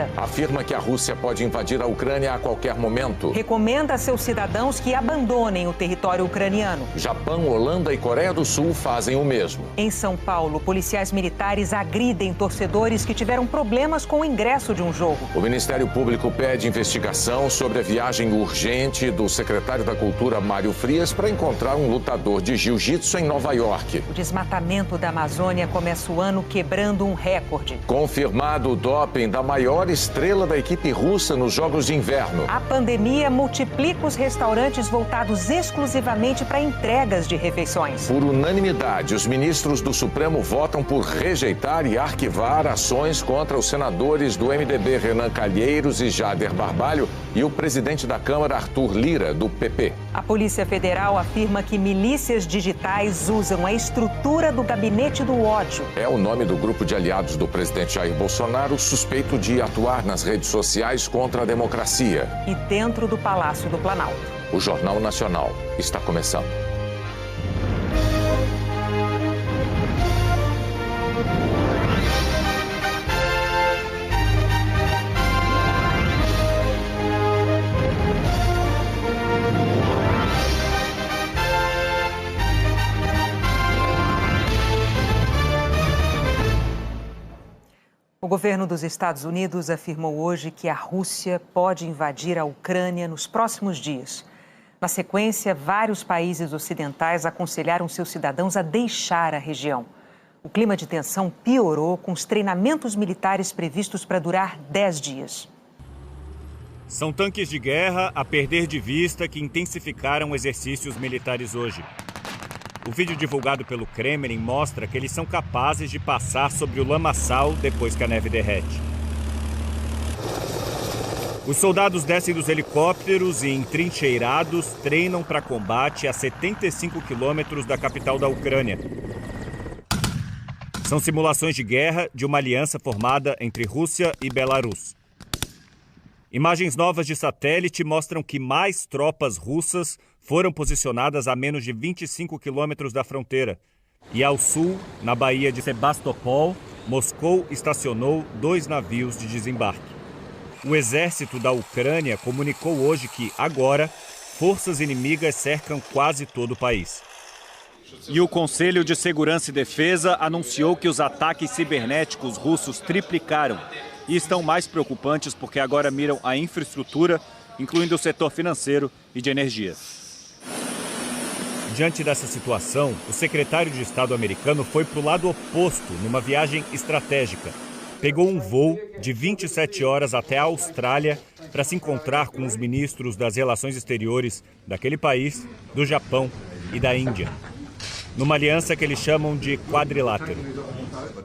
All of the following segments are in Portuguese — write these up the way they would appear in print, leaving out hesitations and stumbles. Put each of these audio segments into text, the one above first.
alerta. Afirma que a Rússia pode invadir a Ucrânia a qualquer momento. Recomenda a seus cidadãos que abandonem o território ucraniano. Japão, Holanda e Coreia do Sul fazem o mesmo. Em São Paulo, policiais militares agridem torcedores que tiveram problemas com o ingresso de um jogo. O Ministério Público pede investigação sobre a viagem urgente do secretário da Cultura, Mário Frias, para encontrar um lutador de jiu-jitsu em Nova York. O desmatamento da Amazônia começa o ano quebrando um recorde. Confirmado o doping da maior estrela da equipe russa nos Jogos de Inverno. A pandemia multiplica os restaurantes voltados exclusivamente para entregas de refeições. Por unanimidade, os ministros do Supremo votam por rejeitar e arquivar ações contra os senadores do MDB, Renan Calheiros e Jader Barbalho, e o presidente da Câmara, Arthur Lira, do PP. A Polícia Federal afirma que milícias digitais usam a estrutura do Gabinete do Ódio. É o nome do grupo de aliados do presidente Jair Bolsonaro, suspeito de atuar nas redes sociais contra a democracia. E dentro do Palácio do Planalto. O Jornal Nacional está começando. O governo dos Estados Unidos afirmou hoje que a Rússia pode invadir a Ucrânia nos próximos dias. Na sequência, vários países ocidentais aconselharam seus cidadãos a deixar a região. O clima de tensão piorou com os treinamentos militares previstos para durar 10 dias. São tanques de guerra a perder de vista que intensificaram exercícios militares hoje. O vídeo divulgado pelo Kremlin mostra que eles são capazes de passar sobre o lamaçal depois que a neve derrete. Os soldados descem dos helicópteros e, entrincheirados, treinam para combate a 75 quilômetros da capital da Ucrânia. São simulações de guerra de uma aliança formada entre Rússia e Belarus. Imagens novas de satélite mostram que mais tropas russas foram posicionadas a menos de 25 quilômetros da fronteira. E ao sul, na baía de Sebastopol, Moscou estacionou 2 navios de desembarque. O exército da Ucrânia comunicou hoje que, agora, forças inimigas cercam quase todo o país. E o Conselho de Segurança e Defesa anunciou que os ataques cibernéticos russos triplicaram e estão mais preocupantes porque agora miram a infraestrutura, incluindo o setor financeiro e de energia. Diante dessa situação, o secretário de Estado americano foi para o lado oposto numa viagem estratégica. Pegou um voo de 27 horas até a Austrália para se encontrar com os ministros das relações exteriores daquele país, do Japão e da Índia, numa aliança que eles chamam de quadrilátero.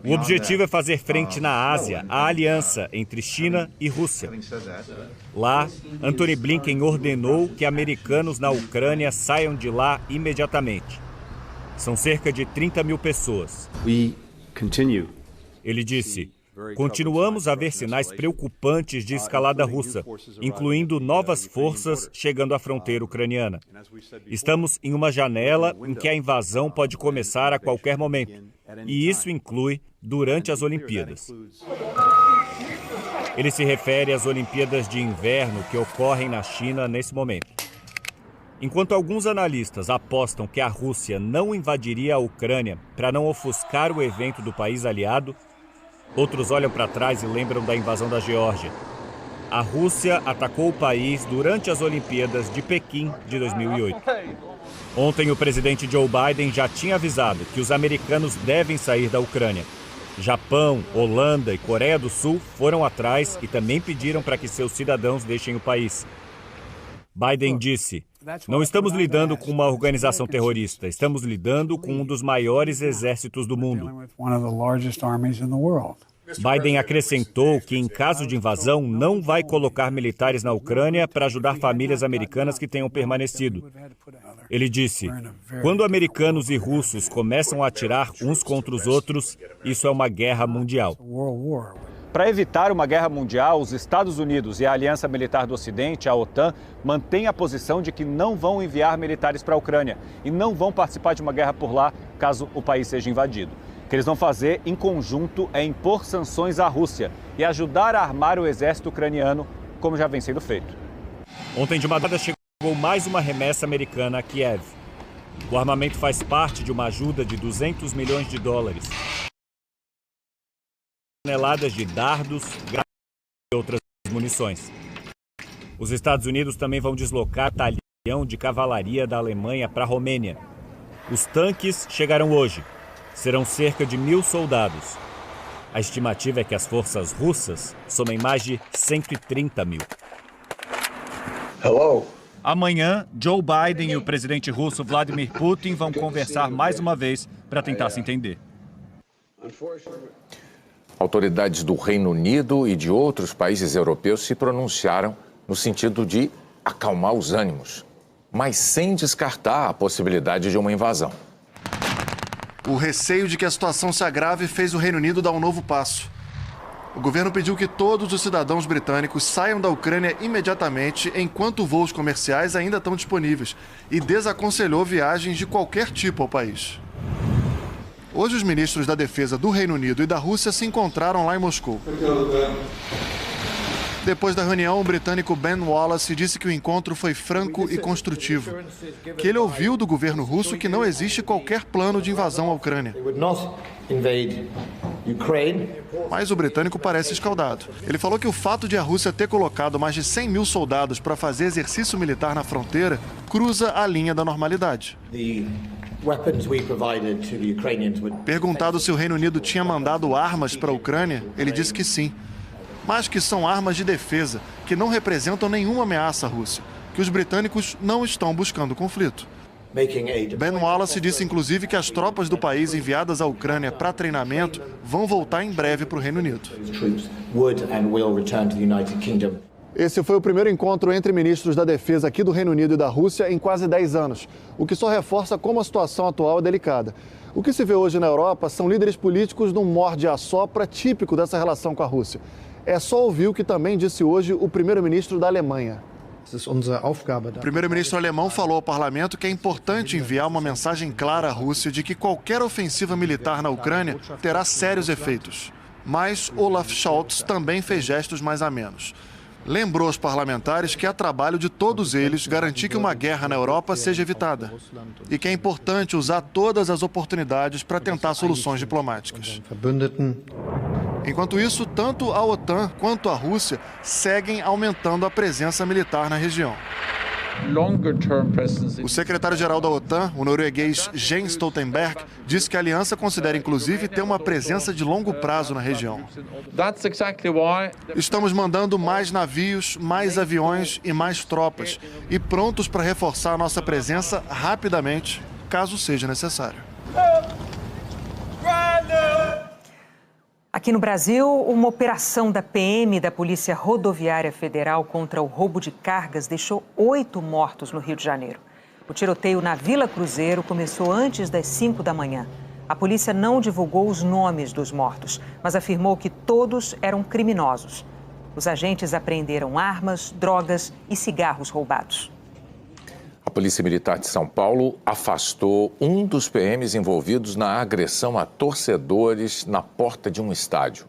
O objetivo é fazer frente na Ásia à aliança entre China e Rússia. Lá, Antony Blinken ordenou que americanos na Ucrânia saiam de lá imediatamente. São cerca de 30 mil pessoas. Ele disse: continuamos a ver sinais preocupantes de escalada russa, incluindo novas forças chegando à fronteira ucraniana. Estamos em uma janela em que a invasão pode começar a qualquer momento, e isso inclui durante as Olimpíadas. Ele se refere às Olimpíadas de Inverno que ocorrem na China nesse momento. Enquanto alguns analistas apostam que a Rússia não invadiria a Ucrânia para não ofuscar o evento do país aliado, outros olham para trás e lembram da invasão da Geórgia. A Rússia atacou o país durante as Olimpíadas de Pequim de 2008. Ontem, o presidente Joe Biden já tinha avisado que os americanos devem sair da Ucrânia. Japão, Holanda e Coreia do Sul foram atrás e também pediram para que seus cidadãos deixem o país. Biden disse: não estamos lidando com uma organização terrorista, estamos lidando com um dos maiores exércitos do mundo. Biden acrescentou que, em caso de invasão, não vai colocar militares na Ucrânia para ajudar famílias americanas que tenham permanecido. Ele disse: quando americanos e russos começam a atirar uns contra os outros, isso é uma guerra mundial. Para evitar uma guerra mundial, os Estados Unidos e a Aliança Militar do Ocidente, a OTAN, mantêm a posição de que não vão enviar militares para a Ucrânia e não vão participar de uma guerra por lá caso o país seja invadido. O que eles vão fazer em conjunto é impor sanções à Rússia e ajudar a armar o exército ucraniano, como já vem sendo feito. Ontem de madrugada chegou mais uma remessa americana a Kiev. O armamento faz parte de uma ajuda de 200 milhões de dólares. Toneladas de dardos, granadas e outras munições. Os Estados Unidos também vão deslocar batalhão de cavalaria da Alemanha para a Romênia. Os tanques chegarão hoje. Serão cerca de 1.000 soldados. A estimativa é que as forças russas somem mais de 130 mil. Hello. Amanhã, Joe Biden e o presidente russo Vladimir Putin vão conversar mais uma vez para tentar se entender. Autoridades do Reino Unido e de outros países europeus se pronunciaram no sentido de acalmar os ânimos, mas sem descartar a possibilidade de uma invasão. O receio de que a situação se agrave fez o Reino Unido dar um novo passo. O governo pediu que todos os cidadãos britânicos saiam da Ucrânia imediatamente enquanto voos comerciais ainda estão disponíveis e desaconselhou viagens de qualquer tipo ao país. Hoje, os ministros da Defesa do Reino Unido e da Rússia se encontraram lá em Moscou. Depois da reunião, o britânico Ben Wallace disse que o encontro foi franco e construtivo, que ele ouviu do governo russo que não existe qualquer plano de invasão à Ucrânia. Mas o britânico parece escaldado. Ele falou que o fato de a Rússia ter colocado mais de 100 mil soldados para fazer exercício militar na fronteira cruza a linha da normalidade. Perguntado se o Reino Unido tinha mandado armas para a Ucrânia, ele disse que sim, mas que são armas de defesa, que não representam nenhuma ameaça à Rússia, que os britânicos não estão buscando conflito. Ben Wallace disse, inclusive, que as tropas do país enviadas à Ucrânia para treinamento vão voltar em breve para o Reino Unido. Esse foi o primeiro encontro entre ministros da Defesa aqui do Reino Unido e da Rússia em quase 10 anos, o que só reforça como a situação atual é delicada. O que se vê hoje na Europa são líderes políticos num morde-a-sopra típico dessa relação com a Rússia. É só ouvir o que também disse hoje o primeiro-ministro da Alemanha. O primeiro-ministro alemão falou ao parlamento que é importante enviar uma mensagem clara à Rússia de que qualquer ofensiva militar na Ucrânia terá sérios efeitos. Mas Olaf Scholz também fez gestos mais amenos. Lembrou aos parlamentares que é trabalho de todos eles garantir que uma guerra na Europa seja evitada e que é importante usar todas as oportunidades para tentar soluções diplomáticas. Enquanto isso, tanto a OTAN quanto a Rússia seguem aumentando a presença militar na região. O secretário-geral da OTAN, o norueguês Jens Stoltenberg, disse que a aliança considera inclusive ter uma presença de longo prazo na região. Estamos mandando mais navios, mais aviões e mais tropas, e prontos para reforçar nossa presença rapidamente, caso seja necessário. Aqui no Brasil, uma operação da PM da Polícia Rodoviária Federal contra o roubo de cargas deixou 8 mortos no Rio de Janeiro. O tiroteio na Vila Cruzeiro começou antes das 5 da manhã. A polícia não divulgou os nomes dos mortos, mas afirmou que todos eram criminosos. Os agentes apreenderam armas, drogas e cigarros roubados. A Polícia Militar de São Paulo afastou um dos PMs envolvidos na agressão a torcedores na porta de um estádio.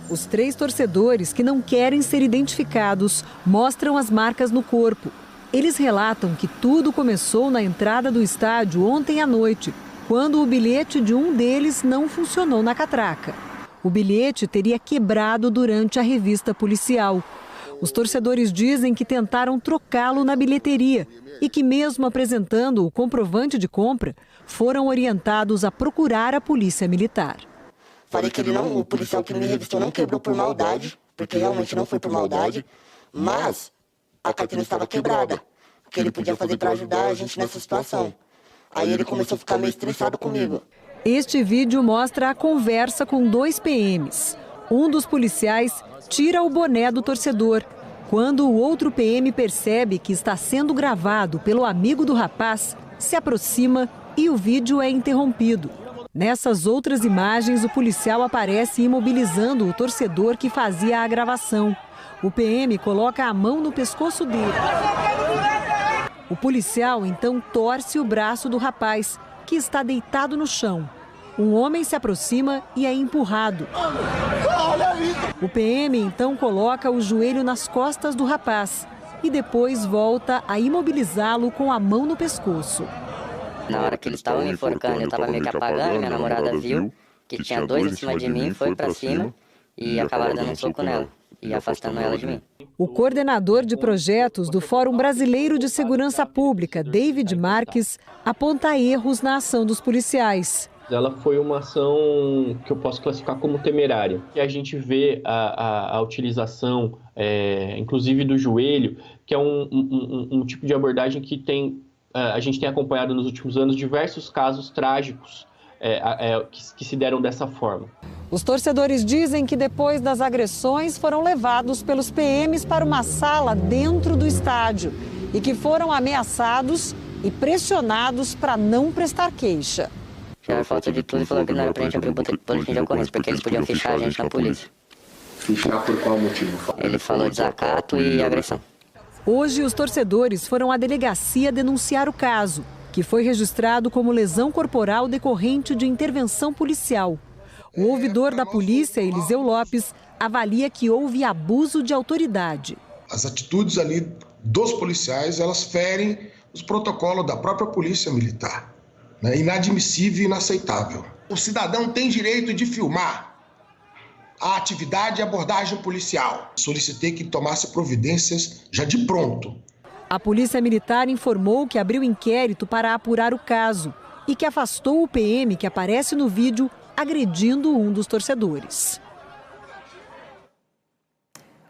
Os 3 torcedores que não querem ser identificados mostram as marcas no corpo. Eles relatam que tudo começou na entrada do estádio ontem à noite, quando o bilhete de um deles não funcionou na catraca. O bilhete teria quebrado durante a revista policial. Os torcedores dizem que tentaram trocá-lo na bilheteria e que, mesmo apresentando o comprovante de compra, foram orientados a procurar a polícia militar. Falei que o policial que me revistou não quebrou por maldade, porque realmente não foi por maldade, mas a carteira estava quebrada, o que ele podia fazer para ajudar a gente nessa situação. Aí ele começou a ficar meio estressado comigo. Este vídeo mostra a conversa com 2 PMs. Um dos policiais tira o boné do torcedor. Quando o outro PM percebe que está sendo gravado pelo amigo do rapaz, se aproxima e o vídeo é interrompido. Nessas outras imagens, o policial aparece imobilizando o torcedor que fazia a gravação. O PM coloca a mão no pescoço dele. O policial então torce o braço do rapaz, que está deitado no chão. Um homem se aproxima e é empurrado. O PM então coloca o joelho nas costas do rapaz e depois volta a imobilizá-lo com a mão no pescoço. Na hora que eles estavam me enforcando, eu estava meio que apagando, minha namorada viu que tinha dois em cima de mim, foi para cima e acabaram dando um soco nela e afastando ela de mim. O coordenador de projetos do Fórum Brasileiro de Segurança Pública, David Marques, aponta erros na ação dos policiais. Ela foi uma ação que eu posso classificar como temerária. E a gente vê a utilização, inclusive do joelho, que é um tipo de abordagem que a gente tem acompanhado nos últimos anos diversos casos trágicos que se deram dessa forma. Os torcedores dizem que depois das agressões foram levados pelos PMs para uma sala dentro do estádio e que foram ameaçados e pressionados para não prestar queixa. Tiraram foto de tudo e falou que não era pra gente abrir o boletim de ocorrência, porque eles podiam fichar a gente na polícia. Fichar por qual motivo? Ele falou desacato e agressão. Hoje, os torcedores foram à delegacia denunciar o caso, que foi registrado como lesão corporal decorrente de intervenção policial. O ouvidor da polícia, Eliseu Lopes, avalia que houve abuso de autoridade. As atitudes ali dos policiais, elas ferem os protocolos da própria polícia militar. É inadmissível e inaceitável. O cidadão tem direito de filmar a atividade e abordagem policial. Solicitei que tomasse providências já de pronto. A Polícia Militar informou que abriu inquérito para apurar o caso e que afastou o PM que aparece no vídeo agredindo um dos torcedores.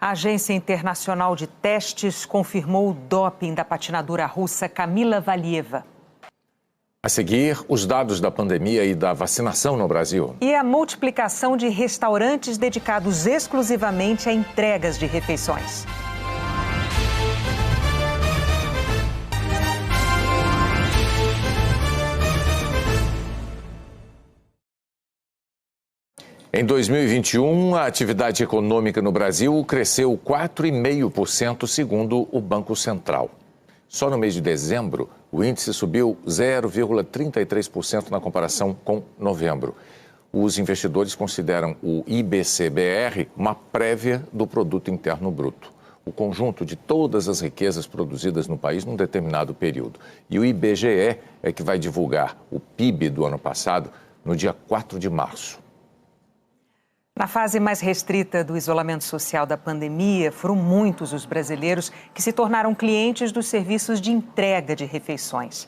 A Agência Internacional de Testes confirmou o doping da patinadora russa Kamila Valieva. A seguir, os dados da pandemia e da vacinação no Brasil. E a multiplicação de restaurantes dedicados exclusivamente a entregas de refeições. Em 2021, a atividade econômica no Brasil cresceu 4,5%, segundo o Banco Central. Só no mês de dezembro, o índice subiu 0,33% na comparação com novembro. Os investidores consideram o IBC-BR uma prévia do Produto Interno Bruto, o conjunto de todas as riquezas produzidas no país num determinado período. E o IBGE é que vai divulgar o PIB do ano passado no dia 4 de março. Na fase mais restrita do isolamento social da pandemia, foram muitos os brasileiros que se tornaram clientes dos serviços de entrega de refeições.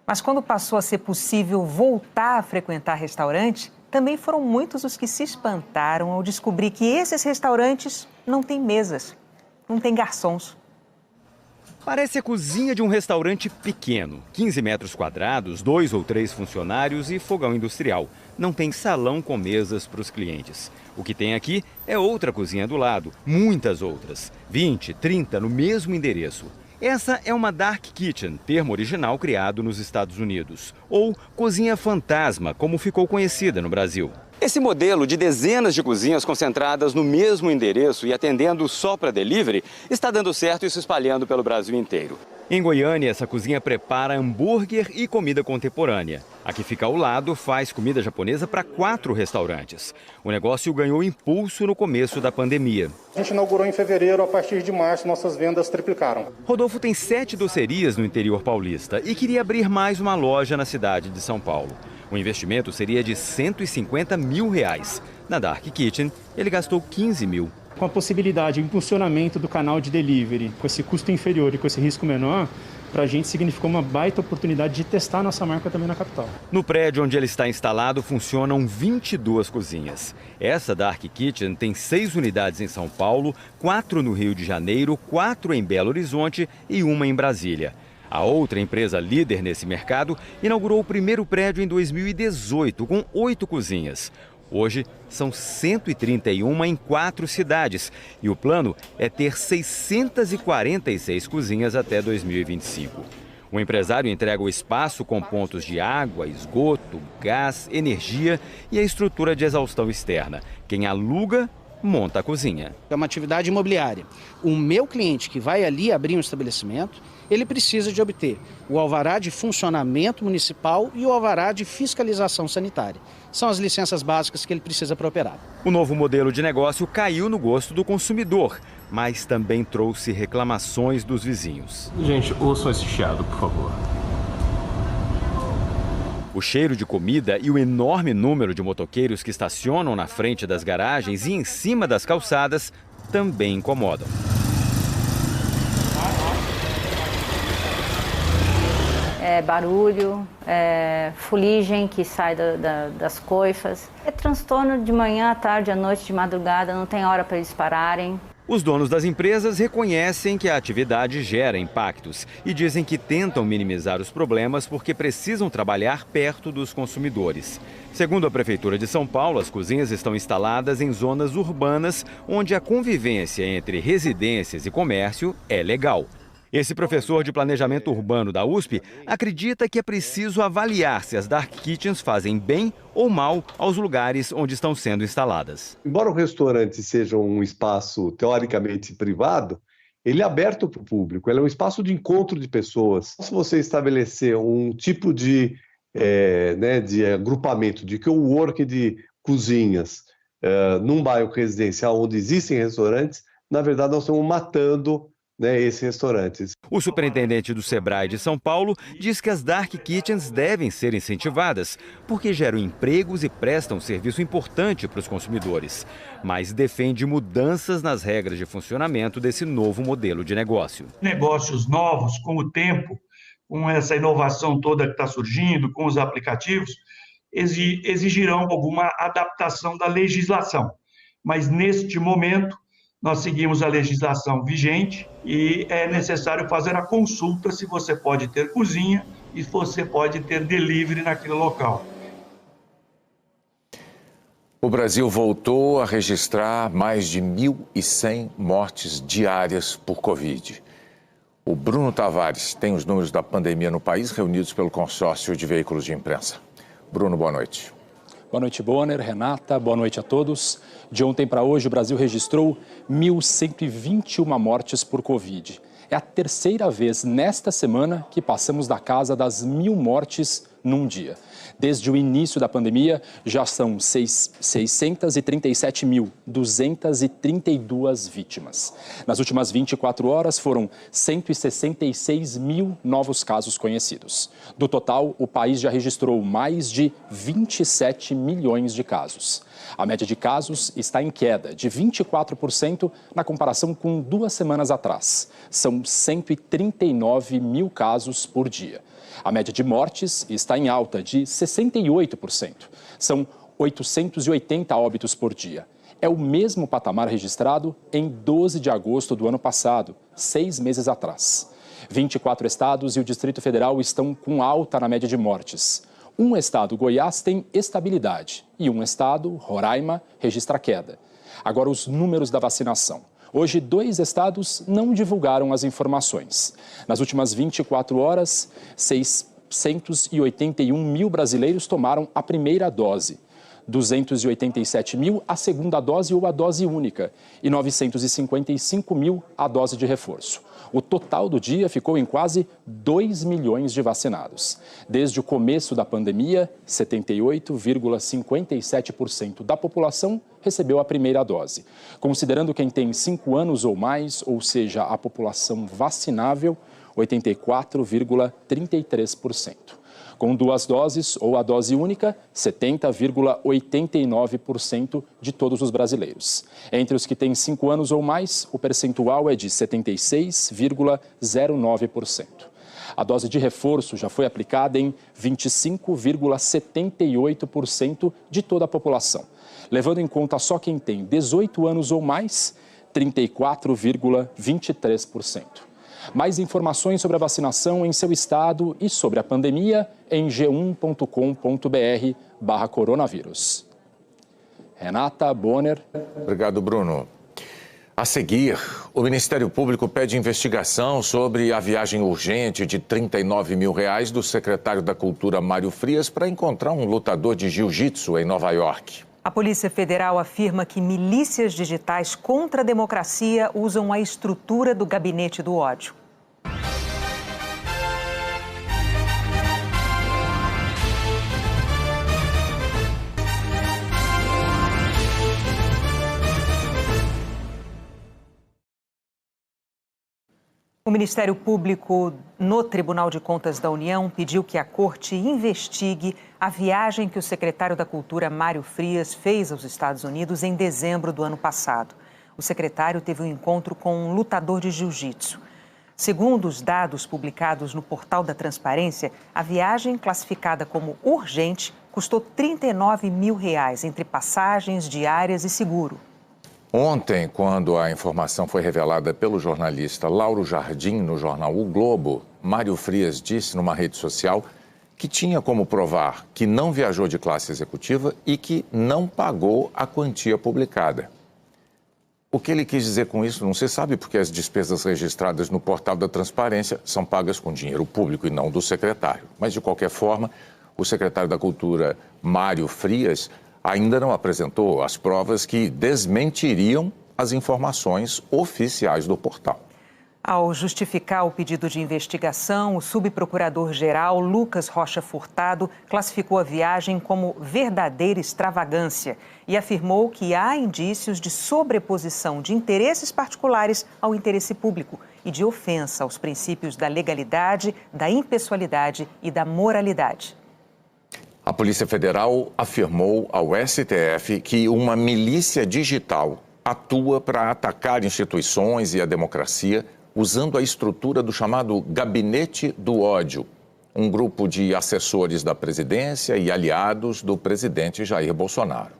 Mas quando passou a ser possível voltar a frequentar restaurante, também foram muitos os que se espantaram ao descobrir que esses restaurantes não têm mesas, não têm garçons. Parece a cozinha de um restaurante pequeno, 15 metros quadrados, 2 ou 3 funcionários e fogão industrial. Não tem salão com mesas para os clientes. O que tem aqui é outra cozinha do lado, muitas outras, 20, 30 no mesmo endereço. Essa é uma Dark Kitchen, termo original criado nos Estados Unidos, ou cozinha fantasma, como ficou conhecida no Brasil. Esse modelo de dezenas de cozinhas concentradas no mesmo endereço e atendendo só para delivery está dando certo e se espalhando pelo Brasil inteiro. Em Goiânia, essa cozinha prepara hambúrguer e comida contemporânea. A que fica ao lado faz comida japonesa para 4 restaurantes. O negócio ganhou impulso no começo da pandemia. A gente inaugurou em fevereiro, a partir de março nossas vendas triplicaram. Rodolfo tem 7 docerias no interior paulista e queria abrir mais uma loja na cidade de São Paulo. O investimento seria de R$150 mil. Na Dark Kitchen, ele gastou 15 mil. Com a possibilidade de impulsionamento do canal de delivery, com esse custo inferior e com esse risco menor, para a gente significou uma baita oportunidade de testar nossa marca também na capital. No prédio onde ele está instalado funcionam 22 cozinhas. Essa Dark Kitchen tem 6 unidades em São Paulo, 4 no Rio de Janeiro, 4 em Belo Horizonte e 1 em Brasília. A outra empresa líder nesse mercado inaugurou o primeiro prédio em 2018, com 8 cozinhas. Hoje, são 131 em 4 cidades e o plano é ter 646 cozinhas até 2025. O empresário entrega o espaço com pontos de água, esgoto, gás, energia e a estrutura de exaustão externa. Quem aluga monta a cozinha. É uma atividade imobiliária. O meu cliente que vai ali abrir um estabelecimento, ele precisa de obter o alvará de funcionamento municipal e o alvará de fiscalização sanitária. São as licenças básicas que ele precisa para operar. O novo modelo de negócio caiu no gosto do consumidor, mas também trouxe reclamações dos vizinhos. Gente, ouçam esse chiado, por favor. O cheiro de comida e o enorme número de motoqueiros que estacionam na frente das garagens e em cima das calçadas também incomodam. Barulho, fuligem que sai das coifas. É transtorno de manhã, à tarde, à noite, de madrugada, não tem hora para eles pararem. Os donos das empresas reconhecem que a atividade gera impactos e dizem que tentam minimizar os problemas porque precisam trabalhar perto dos consumidores. Segundo a Prefeitura de São Paulo, as cozinhas estão instaladas em zonas urbanas onde a convivência entre residências e comércio é legal. Esse professor de planejamento urbano da USP acredita que é preciso avaliar se as dark kitchens fazem bem ou mal aos lugares onde estão sendo instaladas. Embora o restaurante seja um espaço teoricamente privado, ele é aberto para o público, ele é um espaço de encontro de pessoas. Se você estabelecer um tipo de agrupamento, de co-work de cozinhas num bairro residencial onde existem restaurantes, na verdade nós estamos matando esses restaurantes. O superintendente do Sebrae de São Paulo diz que as dark kitchens devem ser incentivadas porque geram empregos e prestam serviço importante para os consumidores, mas defende mudanças nas regras de funcionamento desse novo modelo de negócio. Negócios novos, com o tempo, com essa inovação toda que está surgindo, com os aplicativos, exigirão alguma adaptação da legislação, mas neste momento nós seguimos a legislação vigente e é necessário fazer a consulta se você pode ter cozinha e se você pode ter delivery naquele local. O Brasil voltou a registrar mais de 1.100 mortes diárias por Covid. O Bruno Tavares tem os números da pandemia no país reunidos pelo consórcio de veículos de imprensa. Bruno, boa noite. Boa noite, Bonner, Renata, boa noite a todos. De ontem para hoje, o Brasil registrou 1.121 mortes por Covid. É a terceira vez nesta semana que passamos da casa das 1.000 mortes num dia. Desde o início da pandemia, já são 637.232 vítimas. Nas últimas 24 horas, foram 166 mil novos casos conhecidos. Do total, o país já registrou mais de 27 milhões de casos. A média de casos está em queda de 24% na comparação com 2 semanas atrás. São 139 mil casos por dia. A média de mortes está em alta de 68%. São 880 óbitos por dia. É o mesmo patamar registrado em 12 de agosto do ano passado, 6 meses atrás. 24 estados e o Distrito Federal estão com alta na média de mortes. Um estado, Goiás, tem estabilidade e um estado, Roraima, registra queda. Agora, os números da vacinação. Hoje, 2 estados não divulgaram as informações. Nas últimas 24 horas, 681 mil brasileiros tomaram a primeira dose, 287 mil a segunda dose ou a dose única e 955 mil a dose de reforço. O total do dia ficou em quase 2 milhões de vacinados. Desde o começo da pandemia, 78,57% da população recebeu a primeira dose. Considerando quem tem 5 anos ou mais, ou seja, a população vacinável, 84,33%. Com 2 doses ou a dose única, 70,89% de todos os brasileiros. Entre os que têm 5 anos ou mais, o percentual é de 76,09%. A dose de reforço já foi aplicada em 25,78% de toda a população. Levando em conta só quem tem 18 anos ou mais, 34,23%. Mais informações sobre a vacinação em seu estado e sobre a pandemia em g1.com.br/coronavírus. Renata, Bonner. Obrigado, Bruno. A seguir, o Ministério Público pede investigação sobre a viagem urgente de R$39 mil do secretário da Cultura, Mário Frias, para encontrar um lutador de jiu-jitsu em Nova York. A Polícia Federal afirma que milícias digitais contra a democracia usam a estrutura do gabinete do ódio. O Ministério Público no Tribunal de Contas da União pediu que a Corte investigue a viagem que o secretário da Cultura, Mário Frias, fez aos Estados Unidos em dezembro do ano passado. O secretário teve um encontro com um lutador de jiu-jitsu. Segundo os dados publicados no Portal da Transparência, a viagem, classificada como urgente, custou R$39 mil entre passagens, diárias e seguro. Ontem, quando a informação foi revelada pelo jornalista Lauro Jardim no jornal O Globo, Mário Frias disse numa rede social que tinha como provar que não viajou de classe executiva e que não pagou a quantia publicada. O que ele quis dizer com isso não se sabe, porque as despesas registradas no Portal da Transparência são pagas com dinheiro público e não do secretário. Mas, de qualquer forma, o secretário da Cultura, Mário Frias, ainda não apresentou as provas que desmentiriam as informações oficiais do portal. Ao justificar o pedido de investigação, o subprocurador-geral Lucas Rocha Furtado classificou a viagem como verdadeira extravagância e afirmou que há indícios de sobreposição de interesses particulares ao interesse público e de ofensa aos princípios da legalidade, da impessoalidade e da moralidade. A Polícia Federal afirmou ao STF que uma milícia digital atua para atacar instituições e a democracia usando a estrutura do chamado Gabinete do Ódio, um grupo de assessores da presidência e aliados do presidente Jair Bolsonaro.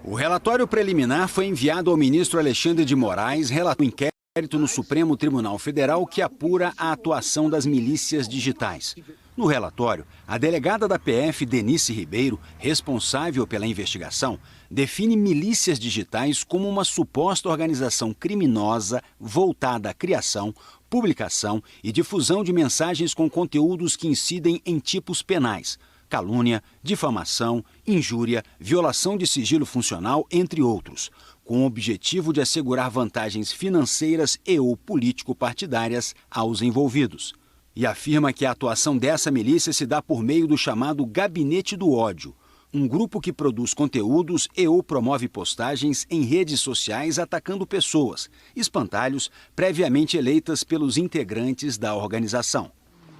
O relatório preliminar foi enviado ao ministro Alexandre de Moraes, relator do inquérito no Supremo Tribunal Federal que apura a atuação das milícias digitais. No relatório, a delegada da PF, Denise Ribeiro, responsável pela investigação, define milícias digitais como uma suposta organização criminosa voltada à criação, publicação e difusão de mensagens com conteúdos que incidem em tipos penais: calúnia, difamação, injúria, violação de sigilo funcional, entre outros, com o objetivo de assegurar vantagens financeiras e/ou político-partidárias aos envolvidos. E afirma que a atuação dessa milícia se dá por meio do chamado Gabinete do Ódio, um grupo que produz conteúdos e/ou promove postagens em redes sociais atacando pessoas, espantalhos previamente eleitas pelos integrantes da organização.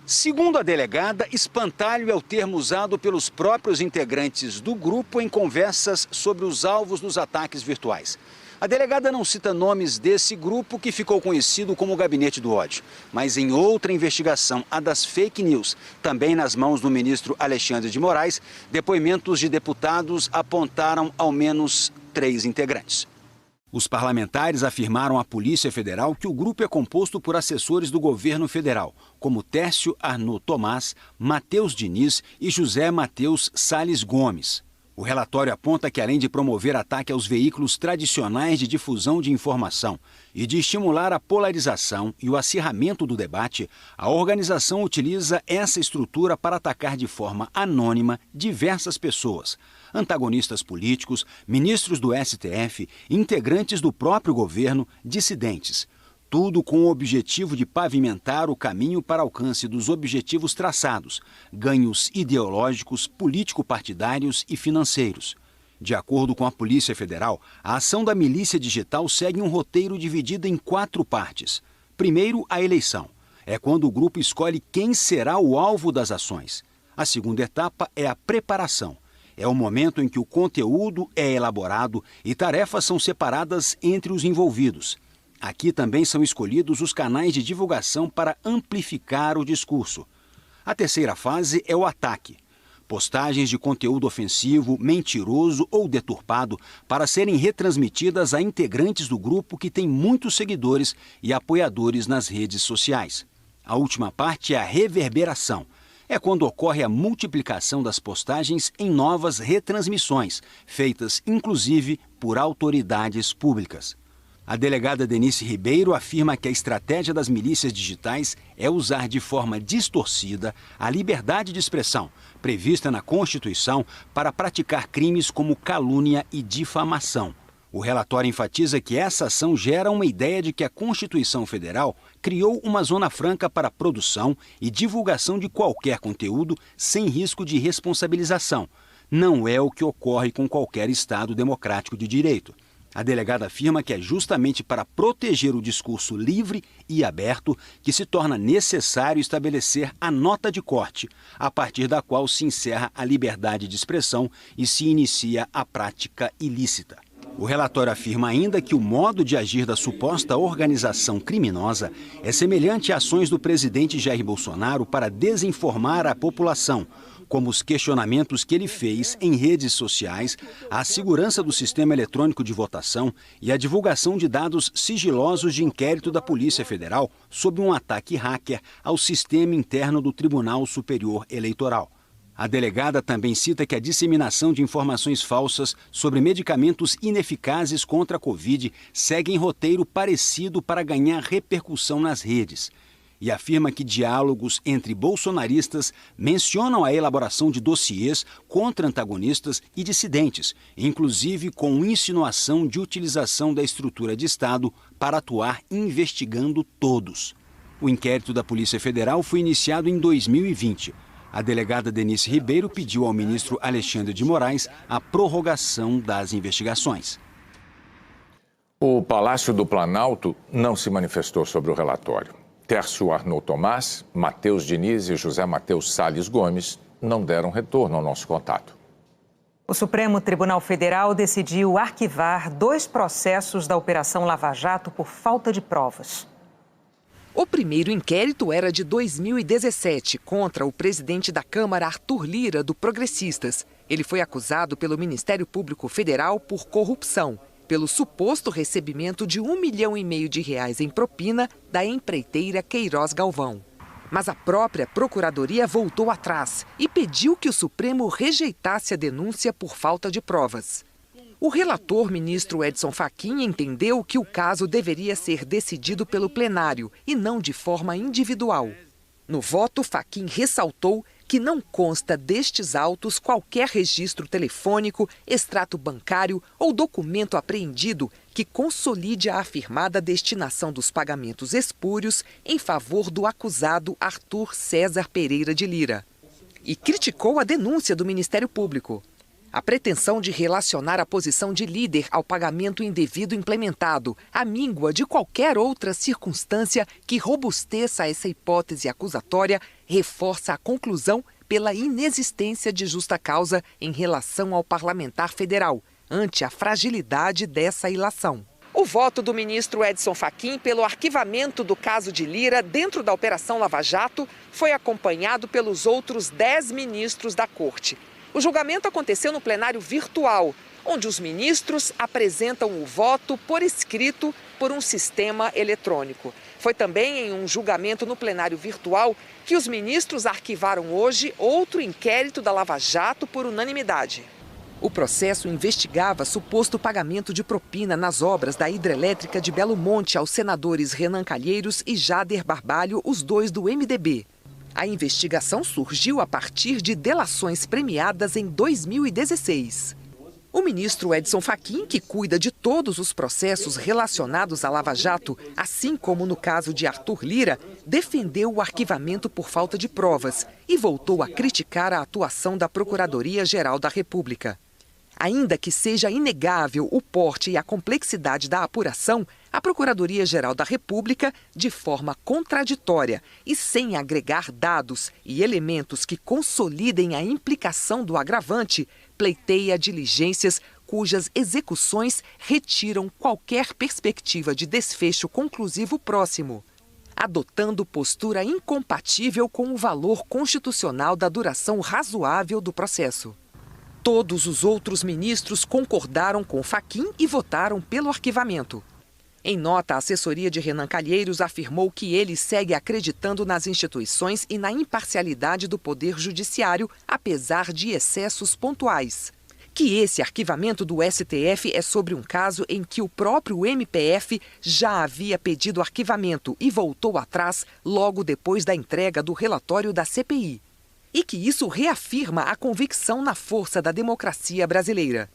Segundo a delegada, espantalho é o termo usado pelos próprios integrantes do grupo em conversas sobre os alvos dos ataques virtuais. A delegada não cita nomes desse grupo que ficou conhecido como Gabinete do Ódio, mas em outra investigação, a das fake news, também nas mãos do ministro Alexandre de Moraes, depoimentos de deputados apontaram ao menos 3 integrantes. Os parlamentares afirmaram à Polícia Federal que o grupo é composto por assessores do governo federal, como Tércio Arnaud Tomás, Matheus Diniz e José Matheus Salles Gomes. O relatório aponta que, além de promover ataque aos veículos tradicionais de difusão de informação e de estimular a polarização e o acirramento do debate, a organização utiliza essa estrutura para atacar de forma anônima diversas pessoas, antagonistas políticos, ministros do STF, integrantes do próprio governo, dissidentes. Tudo com o objetivo de pavimentar o caminho para alcance dos objetivos traçados, ganhos ideológicos, político-partidários e financeiros. De acordo com a Polícia Federal, a ação da milícia digital segue um roteiro dividido em 4 partes. Primeiro, a eleição. É quando o grupo escolhe quem será o alvo das ações. A segunda etapa é a preparação. É o momento em que o conteúdo é elaborado e tarefas são separadas entre os envolvidos. Aqui também são escolhidos os canais de divulgação para amplificar o discurso. A terceira fase é o ataque. Postagens de conteúdo ofensivo, mentiroso ou deturpado para serem retransmitidas a integrantes do grupo que tem muitos seguidores e apoiadores nas redes sociais. A última parte é a reverberação. É quando ocorre a multiplicação das postagens em novas retransmissões, feitas inclusive por autoridades públicas. A delegada Denise Ribeiro afirma que a estratégia das milícias digitais é usar de forma distorcida a liberdade de expressão, prevista na Constituição, para praticar crimes como calúnia e difamação. O relatório enfatiza que essa ação gera uma ideia de que a Constituição Federal criou uma zona franca para a produção e divulgação de qualquer conteúdo sem risco de responsabilização. Não é o que ocorre com qualquer Estado democrático de direito. A delegada afirma que é justamente para proteger o discurso livre e aberto que se torna necessário estabelecer a nota de corte, a partir da qual se encerra a liberdade de expressão e se inicia a prática ilícita. O relatório afirma ainda que o modo de agir da suposta organização criminosa é semelhante a ações do presidente Jair Bolsonaro para desinformar a população, como os questionamentos que ele fez em redes sociais à segurança do sistema eletrônico de votação e a divulgação de dados sigilosos de inquérito da Polícia Federal sobre um ataque hacker ao sistema interno do Tribunal Superior Eleitoral. A delegada também cita que a disseminação de informações falsas sobre medicamentos ineficazes contra a Covid segue em roteiro parecido para ganhar repercussão nas redes. E afirma que diálogos entre bolsonaristas mencionam a elaboração de dossiês contra antagonistas e dissidentes, inclusive com insinuação de utilização da estrutura de Estado para atuar investigando todos. O inquérito da Polícia Federal foi iniciado em 2020. A delegada Denise Ribeiro pediu ao ministro Alexandre de Moraes a prorrogação das investigações. O Palácio do Planalto não se manifestou sobre o relatório. Tércio Arnaud Tomás, Matheus Diniz e José Matheus Salles Gomes não deram retorno ao nosso contato. O Supremo Tribunal Federal decidiu arquivar 2 processos da Operação Lava Jato por falta de provas. O primeiro inquérito era de 2017, contra o presidente da Câmara, Arthur Lira, do Progressistas. Ele foi acusado pelo Ministério Público Federal por corrupção, pelo suposto recebimento de R$1,5 milhão em propina da empreiteira Queiroz Galvão. Mas a própria Procuradoria voltou atrás e pediu que o Supremo rejeitasse a denúncia por falta de provas. O relator, ministro Edson Fachin, entendeu que o caso deveria ser decidido pelo plenário e não de forma individual. No voto, Fachin ressaltou que não consta destes autos qualquer registro telefônico, extrato bancário ou documento apreendido que consolide a afirmada destinação dos pagamentos espúrios em favor do acusado Arthur César Pereira de Lira. E criticou a denúncia do Ministério Público. A pretensão de relacionar a posição de líder ao pagamento indevido implementado amíngua de qualquer outra circunstância que robusteça essa hipótese acusatória reforça a conclusão pela inexistência de justa causa em relação ao parlamentar federal, ante a fragilidade dessa ilação. O voto do ministro Edson Fachin pelo arquivamento do caso de Lira dentro da Operação Lava Jato foi acompanhado pelos outros 10 ministros da Corte. O julgamento aconteceu no plenário virtual, onde os ministros apresentam o voto por escrito por um sistema eletrônico. Foi também em um julgamento no plenário virtual que os ministros arquivaram hoje outro inquérito da Lava Jato por unanimidade. O processo investigava suposto pagamento de propina nas obras da hidrelétrica de Belo Monte aos senadores Renan Calheiros e Jader Barbalho, os 2 do MDB. A investigação surgiu a partir de delações premiadas em 2016. O ministro Edson Fachin, que cuida de todos os processos relacionados à Lava Jato, assim como no caso de Arthur Lira, defendeu o arquivamento por falta de provas e voltou a criticar a atuação da Procuradoria-Geral da República. Ainda que seja inegável o porte e a complexidade da apuração, a Procuradoria-Geral da República, de forma contraditória e sem agregar dados e elementos que consolidem a implicação do agravante, pleiteia diligências cujas execuções retiram qualquer perspectiva de desfecho conclusivo próximo, adotando postura incompatível com o valor constitucional da duração razoável do processo. Todos os outros ministros concordaram com Fachin e votaram pelo arquivamento. Em nota, a assessoria de Renan Calheiros afirmou que ele segue acreditando nas instituições e na imparcialidade do Poder Judiciário, apesar de excessos pontuais. que esse arquivamento do STF é sobre um caso em que o próprio MPF já havia pedido arquivamento e voltou atrás logo depois da entrega do relatório da CPI. E que isso reafirma a convicção na força da democracia brasileira.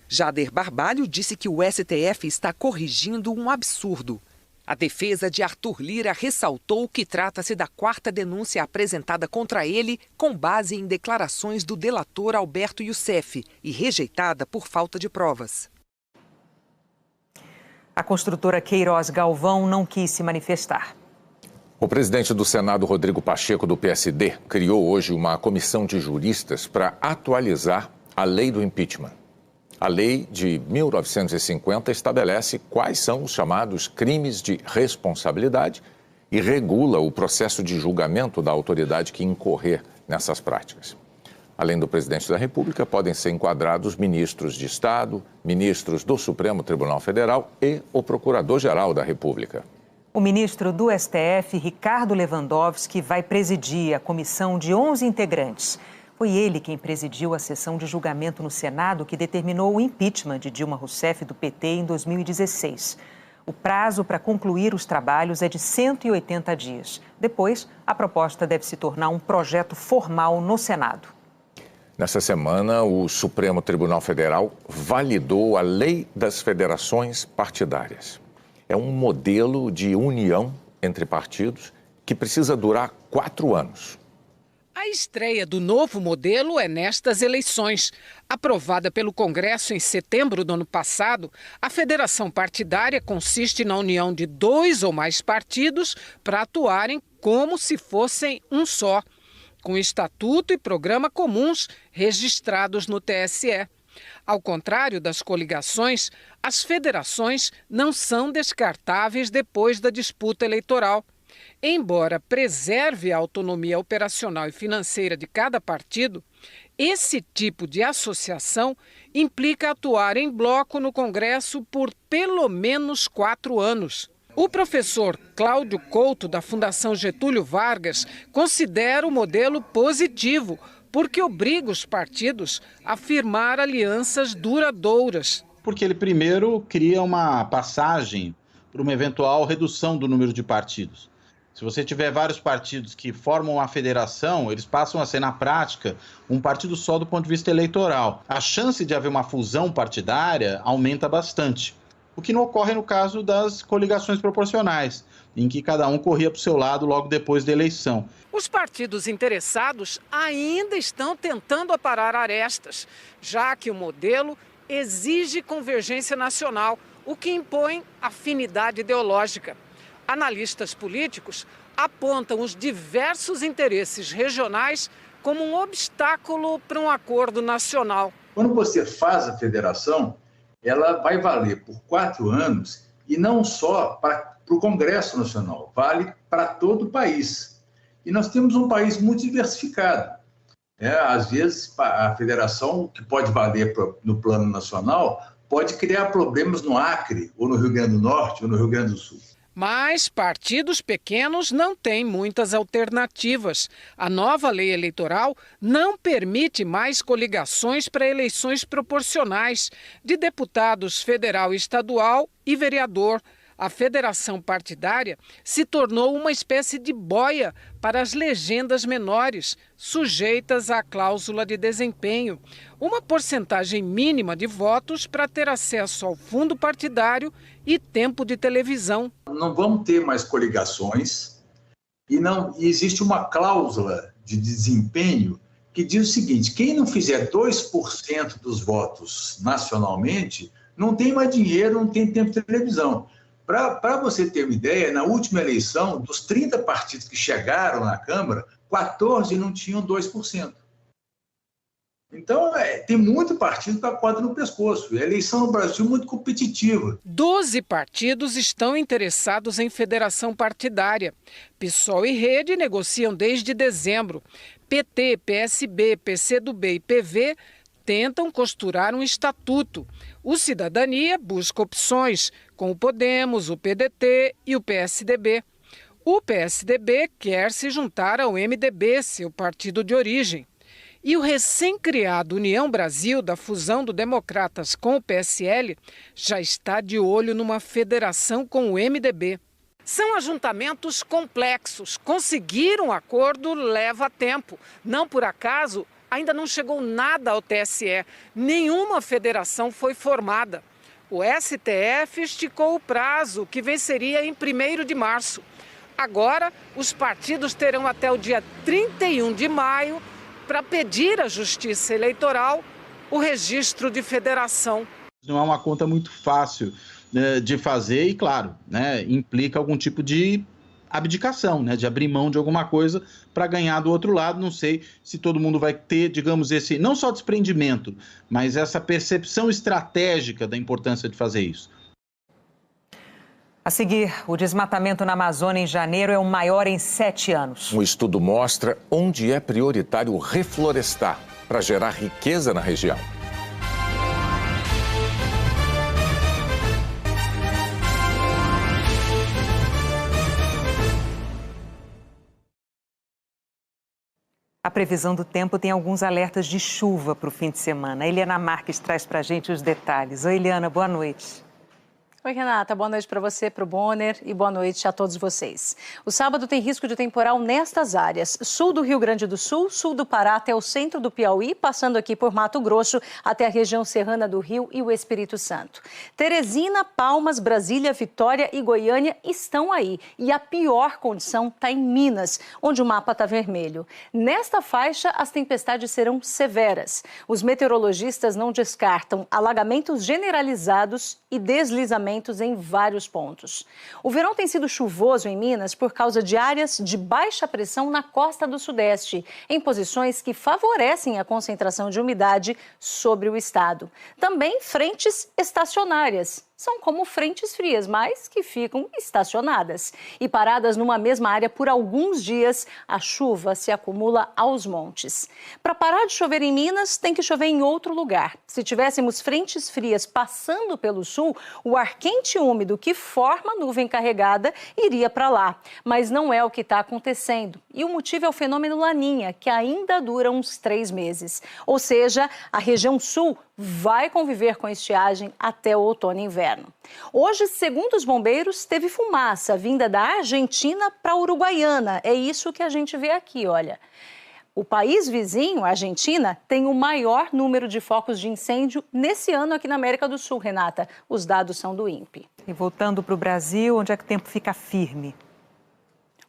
Jader Barbalho disse que o STF está corrigindo um absurdo. A defesa de Arthur Lira ressaltou que trata-se da 4ª denúncia apresentada contra ele com base em declarações do delator Alberto Youssef e rejeitada por falta de provas. A construtora Queiroz Galvão não quis se manifestar. O presidente do Senado, Rodrigo Pacheco, do PSD, criou hoje uma comissão de juristas para atualizar a lei do impeachment. A lei de 1950 estabelece quais são os chamados crimes de responsabilidade e regula o processo de julgamento da autoridade que incorrer nessas práticas. Além do presidente da República, podem ser enquadrados ministros de Estado, ministros do Supremo Tribunal Federal e o Procurador-Geral da República. O ministro do STF, Ricardo Lewandowski, vai presidir a comissão de 11 integrantes. Foi ele quem presidiu a sessão de julgamento no Senado que determinou o impeachment de Dilma Rousseff do PT em 2016. O prazo para concluir os trabalhos é de 180 dias. Depois, a proposta deve se tornar um projeto formal no Senado. Nessa semana, o Supremo Tribunal Federal validou a Lei das Federações Partidárias. É um modelo de união entre partidos que precisa durar 4 anos. A estreia do novo modelo é nestas eleições. Aprovada pelo Congresso em setembro do ano passado, a federação partidária consiste na união de 2 ou mais partidos para atuarem como se fossem um só, com estatuto e programa comuns registrados no TSE. Ao contrário das coligações, as federações não são descartáveis depois da disputa eleitoral. Embora preserve a autonomia operacional e financeira de cada partido, esse tipo de associação implica atuar em bloco no Congresso por pelo menos 4 anos. O professor Cláudio Couto, da Fundação Getúlio Vargas, considera o modelo positivo, porque obriga os partidos a firmar alianças duradouras. Porque ele primeiro cria uma passagem para uma eventual redução do número de partidos. Se você tiver vários partidos que formam uma federação, eles passam a ser, na prática, um partido só do ponto de vista eleitoral. A chance de haver uma fusão partidária aumenta bastante, o que não ocorre no caso das coligações proporcionais, em que cada um corria para o seu lado logo depois da eleição. Os partidos interessados ainda estão tentando aparar arestas, já que o modelo exige convergência nacional, o que impõe afinidade ideológica. Analistas políticos apontam os diversos interesses regionais como um obstáculo para um acordo nacional. Quando você faz a federação, ela vai valer por 4 anos e não só para o Congresso Nacional, vale para todo o país. E nós temos um país muito diversificado. Às vezes, a federação, que pode valer no plano nacional, pode criar problemas no Acre, ou no Rio Grande do Norte, ou no Rio Grande do Sul. Mas partidos pequenos não têm muitas alternativas. A nova lei eleitoral não permite mais coligações para eleições proporcionais de deputados federal e estadual e vereador. A federação partidária se tornou uma espécie de boia para as legendas menores, sujeitas à cláusula de desempenho, uma porcentagem mínima de votos para ter acesso ao fundo partidário e tempo de televisão. Não vamos ter mais coligações e existe uma cláusula de desempenho que diz o seguinte: quem não fizer 2% dos votos nacionalmente não tem mais dinheiro, não tem tempo de televisão. Para você ter uma ideia, na última eleição, dos 30 partidos que chegaram na Câmara, 14 não tinham 2%. Então, tem muito partido com a corda no pescoço. A eleição no Brasil é muito competitiva. 12 partidos estão interessados em federação partidária. PSOL e Rede negociam desde dezembro. PT, PSB, PCdoB e PV tentam costurar um estatuto. O Cidadania busca opções, com o Podemos, o PDT e o PSDB. O PSDB quer se juntar ao MDB, seu partido de origem. E o recém-criado União Brasil, da fusão do Democratas com o PSL, já está de olho numa federação com o MDB. São ajuntamentos complexos. Conseguir um acordo leva tempo. Não por acaso, ainda não chegou nada ao TSE. Nenhuma federação foi formada. O STF esticou o prazo, que venceria em 1º de março. Agora, os partidos terão até o dia 31 de maio para pedir à Justiça Eleitoral o registro de federação. Não é uma conta muito fácil de fazer e, claro, implica algum tipo de abdicação, de abrir mão de alguma coisa para ganhar do outro lado. Não sei se todo mundo vai ter, digamos, esse não só desprendimento, mas essa percepção estratégica da importância de fazer isso. A seguir, o desmatamento na Amazônia em janeiro é o maior em 7 anos. Um estudo mostra onde é prioritário reflorestar para gerar riqueza na região. A previsão do tempo tem alguns alertas de chuva para o fim de semana. A Eliana Marques traz para a gente os detalhes. Oi, Eliana, boa noite. Oi, Renata. Boa noite para você, para o Bonner e boa noite a todos vocês. O sábado tem risco de temporal nestas áreas. Sul do Rio Grande do Sul, sul do Pará até o centro do Piauí, passando aqui por Mato Grosso até a região serrana do Rio e o Espírito Santo. Teresina, Palmas, Brasília, Vitória e Goiânia estão aí. E a pior condição está em Minas, onde o mapa está vermelho. Nesta faixa, as tempestades serão severas. Os meteorologistas não descartam alagamentos generalizados e deslizamentos em vários pontos. O verão tem sido chuvoso em Minas por causa de áreas de baixa pressão na costa do Sudeste, em posições que favorecem a concentração de umidade sobre o estado. Também frentes estacionárias. São como frentes frias, mas que ficam estacionadas. E paradas numa mesma área por alguns dias, a chuva se acumula aos montes. Para parar de chover em Minas, tem que chover em outro lugar. Se tivéssemos frentes frias passando pelo sul, o ar quente e úmido que forma nuvem carregada iria para lá. Mas não é o que está acontecendo. E o motivo é o fenômeno Laninha, que ainda dura uns 3 meses. Ou seja, a região sul vai conviver com estiagem até o outono e inverno. Hoje, segundo os bombeiros, teve fumaça vinda da Argentina para a Uruguaiana. É isso que a gente vê aqui, olha. O país vizinho, a Argentina, tem o maior número de focos de incêndio nesse ano aqui na América do Sul, Renata. Os dados são do INPE. E voltando para o Brasil, onde é que o tempo fica firme?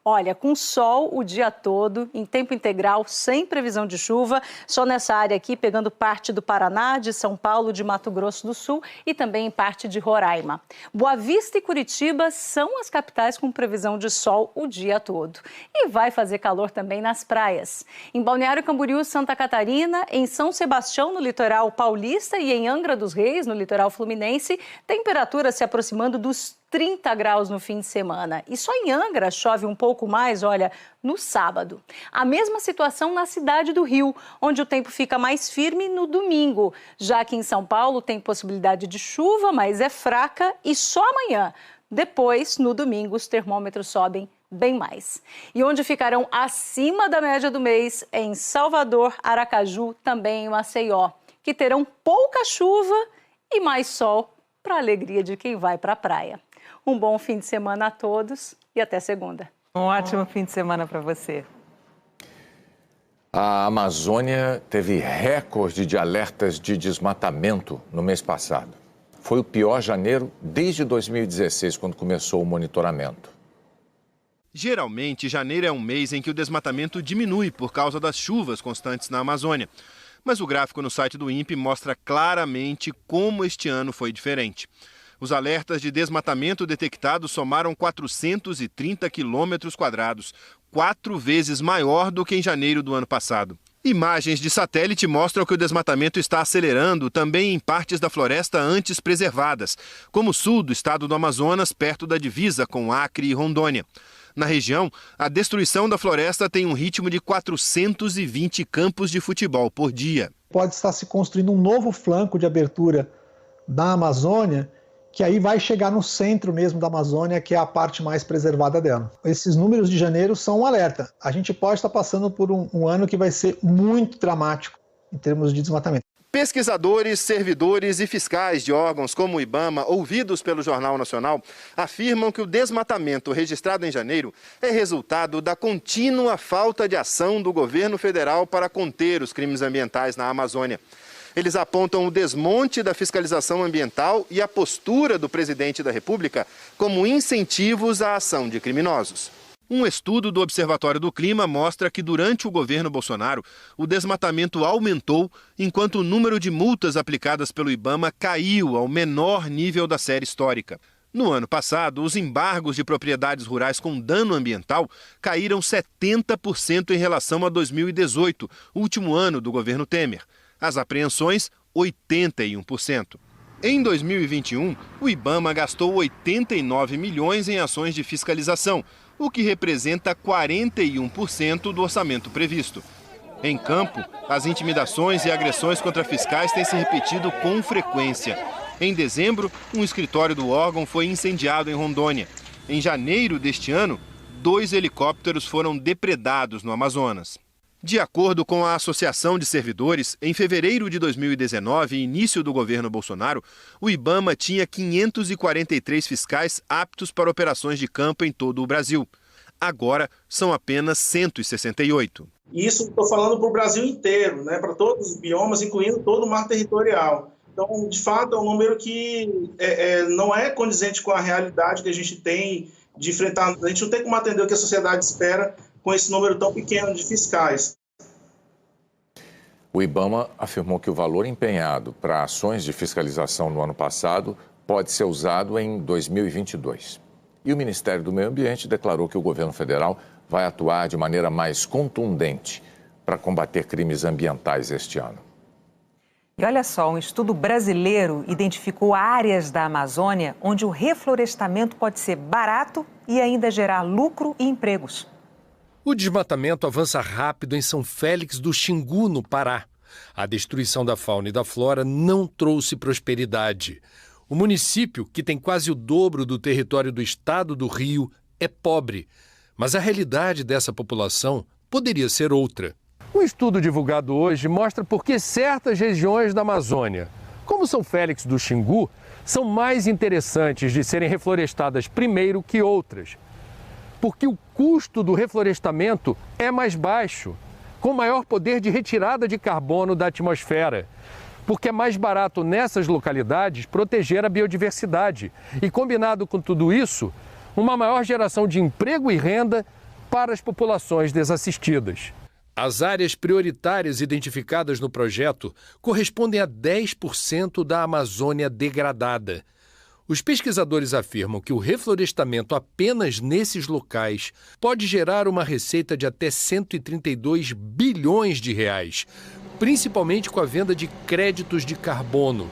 Olha, com sol o dia todo, em tempo integral, sem previsão de chuva, só nessa área aqui, pegando parte do Paraná, de São Paulo, de Mato Grosso do Sul e também em parte de Roraima. Boa Vista e Curitiba são as capitais com previsão de sol o dia todo. E vai fazer calor também nas praias. Em Balneário Camboriú, Santa Catarina, em São Sebastião, no litoral paulista e em Angra dos Reis, no litoral fluminense, temperatura se aproximando dos 30 graus no fim de semana. E só em Angra chove um pouco mais, olha, no sábado. A mesma situação na cidade do Rio, onde o tempo fica mais firme no domingo. Já que em São Paulo tem possibilidade de chuva, mas é fraca e só amanhã. Depois, no domingo, os termômetros sobem bem mais. E onde ficarão acima da média do mês é em Salvador, Aracaju, também em Maceió, que terão pouca chuva e mais sol para a alegria de quem vai para a praia. Um bom fim de semana a todos e até segunda. Um ótimo fim de semana para você. A Amazônia teve recorde de alertas de desmatamento no mês passado. Foi o pior janeiro desde 2016, quando começou o monitoramento. Geralmente, janeiro é um mês em que o desmatamento diminui por causa das chuvas constantes na Amazônia. Mas o gráfico no site do INPE mostra claramente como este ano foi diferente. Os alertas de desmatamento detectados somaram 430 quilômetros quadrados, 4 vezes maior do que em janeiro do ano passado. Imagens de satélite mostram que o desmatamento está acelerando também em partes da floresta antes preservadas, como o sul do estado do Amazonas, perto da divisa com Acre e Rondônia. Na região, a destruição da floresta tem um ritmo de 420 campos de futebol por dia. Pode estar se construindo um novo flanco de abertura da Amazônia, que aí vai chegar no centro mesmo da Amazônia, que é a parte mais preservada dela. Esses números de janeiro são um alerta. A gente pode estar passando por um ano que vai ser muito dramático em termos de desmatamento. Pesquisadores, servidores e fiscais de órgãos como o IBAMA, ouvidos pelo Jornal Nacional, afirmam que o desmatamento registrado em janeiro é resultado da contínua falta de ação do governo federal para conter os crimes ambientais na Amazônia. Eles apontam o desmonte da fiscalização ambiental e a postura do presidente da República como incentivos à ação de criminosos. Um estudo do Observatório do Clima mostra que durante o governo Bolsonaro, o desmatamento aumentou, enquanto o número de multas aplicadas pelo IBAMA caiu ao menor nível da série histórica. No ano passado, os embargos de propriedades rurais com dano ambiental caíram 70% em relação a 2018, último ano do governo Temer. As apreensões, 81%. Em 2021, o IBAMA gastou 89 milhões em ações de fiscalização, o que representa 41% do orçamento previsto. Em campo, as intimidações e agressões contra fiscais têm se repetido com frequência. Em dezembro, um escritório do órgão foi incendiado em Rondônia. Em janeiro deste ano, 2 helicópteros foram depredados no Amazonas. De acordo com a Associação de Servidores, em fevereiro de 2019, início do governo Bolsonaro, o IBAMA tinha 543 fiscais aptos para operações de campo em todo o Brasil. Agora, são apenas 168. Isso estou falando para o Brasil inteiro, né, para todos os biomas, incluindo todo o mar territorial. Então, de fato, é um número que não é condizente com a realidade que a gente tem de enfrentar. A gente não tem como atender o que a sociedade espera com esse número tão pequeno de fiscais. O IBAMA afirmou que o valor empenhado para ações de fiscalização no ano passado pode ser usado em 2022. E o Ministério do Meio Ambiente declarou que o governo federal vai atuar de maneira mais contundente para combater crimes ambientais este ano. E olha só, um estudo brasileiro identificou áreas da Amazônia onde o reflorestamento pode ser barato e ainda gerar lucro e empregos. O desmatamento avança rápido em São Félix do Xingu, no Pará. A destruição da fauna e da flora não trouxe prosperidade. O município, que tem quase o dobro do território do estado do Rio, é pobre. Mas a realidade dessa população poderia ser outra. Um estudo divulgado hoje mostra por que certas regiões da Amazônia, como São Félix do Xingu, são mais interessantes de serem reflorestadas primeiro que outras. Porque o custo do reflorestamento é mais baixo, com maior poder de retirada de carbono da atmosfera. Porque é mais barato nessas localidades proteger a biodiversidade. E combinado com tudo isso, uma maior geração de emprego e renda para as populações desassistidas. As áreas prioritárias identificadas no projeto correspondem a 10% da Amazônia degradada. Os pesquisadores afirmam que o reflorestamento apenas nesses locais pode gerar uma receita de até 132 bilhões de reais, principalmente com a venda de créditos de carbono.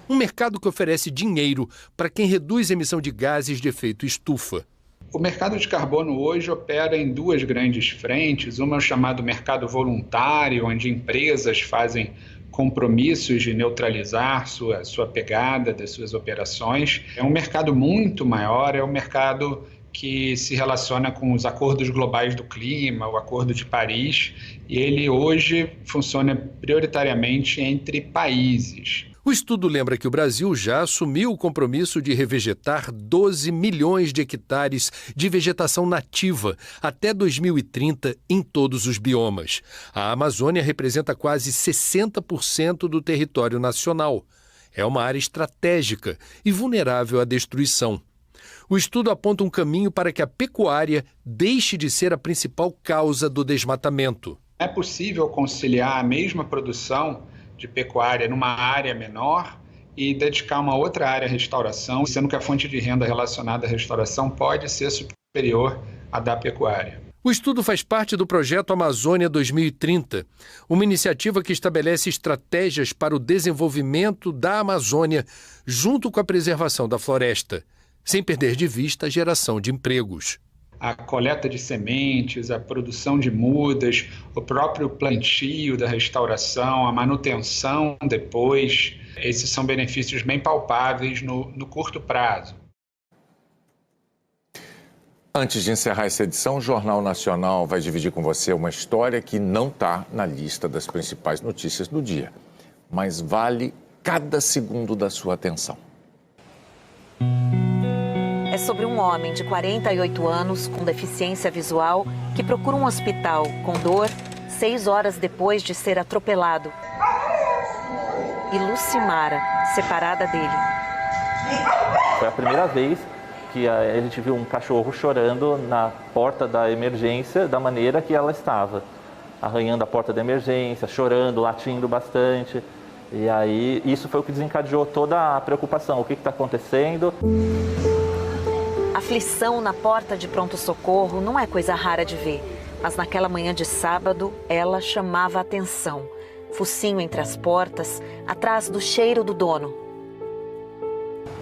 Um mercado que oferece dinheiro para quem reduz a emissão de gases de efeito estufa. O mercado de carbono hoje opera em duas grandes frentes. Uma é o chamado mercado voluntário, onde empresas fazem compromissos de neutralizar sua pegada das suas operações. É um mercado muito maior, é um mercado que se relaciona com os acordos globais do clima, o Acordo de Paris, e ele hoje funciona prioritariamente entre países. O estudo lembra que o Brasil já assumiu o compromisso de revegetar 12 milhões de hectares de vegetação nativa até 2030 em todos os biomas. A Amazônia representa quase 60% do território nacional. É uma área estratégica e vulnerável à destruição. O estudo aponta um caminho para que a pecuária deixe de ser a principal causa do desmatamento. É possível conciliar a mesma produção de pecuária numa área menor e dedicar uma outra área à restauração, sendo que a fonte de renda relacionada à restauração pode ser superior à da pecuária. O estudo faz parte do projeto Amazônia 2030, uma iniciativa que estabelece estratégias para o desenvolvimento da Amazônia junto com a preservação da floresta, sem perder de vista a geração de empregos. a coleta de sementes, a produção de mudas, o próprio plantio da restauração, a manutenção depois. Esses são benefícios bem palpáveis no curto prazo. Antes de encerrar essa edição, o Jornal Nacional vai dividir com você uma história que não está na lista das principais notícias do dia, mas vale cada segundo da sua atenção. É sobre um homem de 48 anos com deficiência visual que procura um hospital com dor 6 horas depois de ser atropelado. E Lucimara, separada dele. Foi a primeira vez que a gente viu um cachorro chorando na porta da emergência da maneira que ela estava. Arranhando a porta da emergência, chorando, latindo bastante. E aí isso foi o que desencadeou toda a preocupação. O que está acontecendo? Aflição na porta de pronto-socorro não é coisa rara de ver. Mas naquela manhã de sábado, ela chamava a atenção. Focinho entre as portas, atrás do cheiro do dono.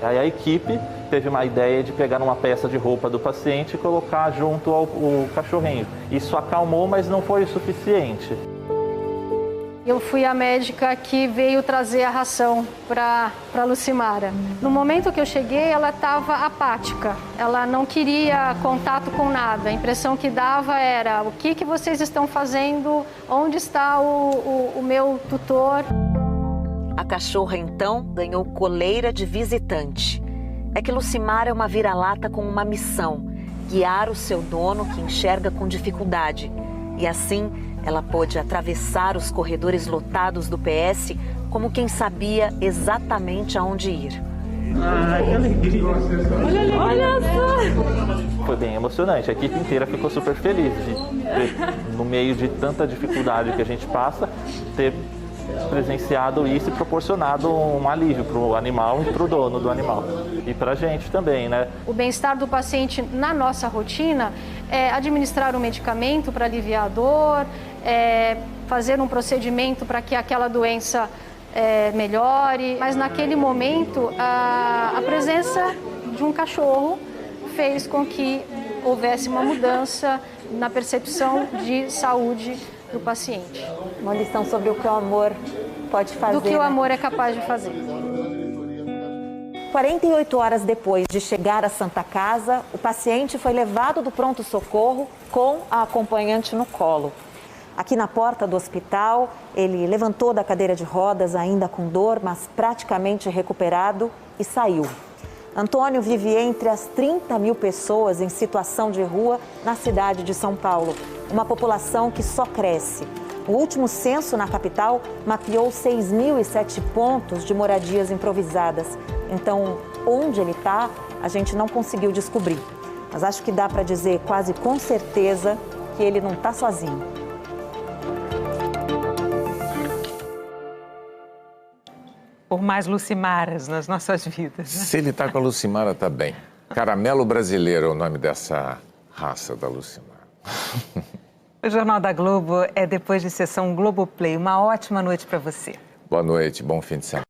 Aí a equipe teve uma ideia de pegar uma peça de roupa do paciente e colocar junto ao cachorrinho. Isso acalmou, mas não foi o suficiente. Eu fui a médica que veio trazer a ração para Lucimara. No momento que eu cheguei, ela estava apática. Ela não queria contato com nada. A impressão que dava era: o que vocês estão fazendo? Onde está o meu tutor? A cachorra, então, ganhou coleira de visitante. É que Lucimara é uma vira-lata com uma missão: guiar o seu dono, que enxerga com dificuldade. E assim, ela pôde atravessar os corredores lotados do PS como quem sabia exatamente aonde ir. Ai, que alegria! Olha só! Foi bem emocionante. A equipe inteira ficou super feliz de ter, no meio de tanta dificuldade que a gente passa, ter presenciado isso e proporcionado um alívio para o animal e para o dono do animal. E para a gente também, né? O bem-estar do paciente na nossa rotina é administrar um medicamento para aliviar a dor, fazer um procedimento para que aquela doença melhore. Mas naquele momento, a presença de um cachorro fez com que houvesse uma mudança na percepção de saúde do paciente. Uma lição sobre o que o amor pode fazer. Do que o amor é capaz de fazer. 48 horas depois de chegar à Santa Casa, o paciente foi levado do pronto-socorro com a acompanhante no colo. Aqui na porta do hospital, ele levantou da cadeira de rodas, ainda com dor, mas praticamente recuperado, e saiu. Antônio vive entre as 30 mil pessoas em situação de rua na cidade de São Paulo, uma população que só cresce. O último censo na capital mapeou 6.007 pontos de moradias improvisadas. Então, onde ele está, a gente não conseguiu descobrir. Mas acho que dá para dizer quase com certeza que ele não está sozinho. Por mais Lucimaras nas nossas vidas. Né? Se ele está com a Lucimara, está bem. Caramelo brasileiro é o nome dessa raça da Lucimara. O Jornal da Globo é depois de sessão Globoplay. Uma ótima noite para você. Boa noite, bom fim de semana.